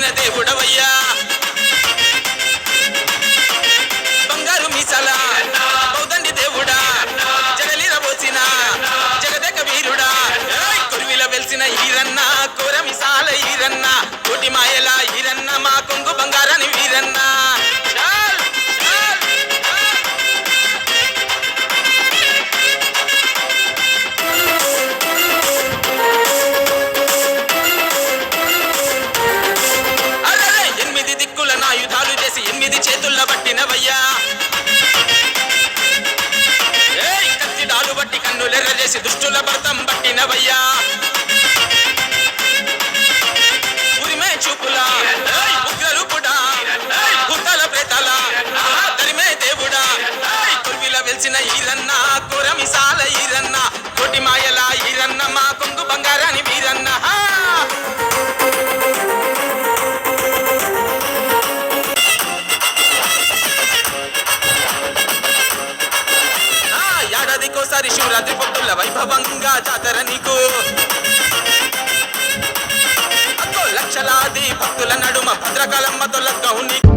వెలిసిన దేవుడవయ్యా బంగారు మీసాల బౌదండి దేవుడా జగలీల పోసిన జగదేక వీరుడా కొరివిల వెలిసిన ఈరన్న కోర మిసాల ఈరన్న కోటి మాయల ఈరన్న మా కొంగు బంగారాని వీరన్న చేతుల్ల పట్టినవయ్యా కత్తిడాలు బట్టి కన్నులెర్ర చేసి దుష్టుల భర్తం పట్టినవయ్యా ఉరిమే చూపుల ఉగ్రరూపుడా భూతాల ప్రేతాల తరిమే దేవుడా కొరివిల వెలిసిన ఈరన్న కోర మిసాల ఈరన్న కోటి మాయల ఈరన్న మా కొంగు బంగారాని వీరన్న ఏడాదికోసారి శివరాత్రి భక్తుల వైభవంగా జాతర నీకు లక్షలాది భక్తుల నడుమ భద్రకాలమ్మ తొలగవు నీకు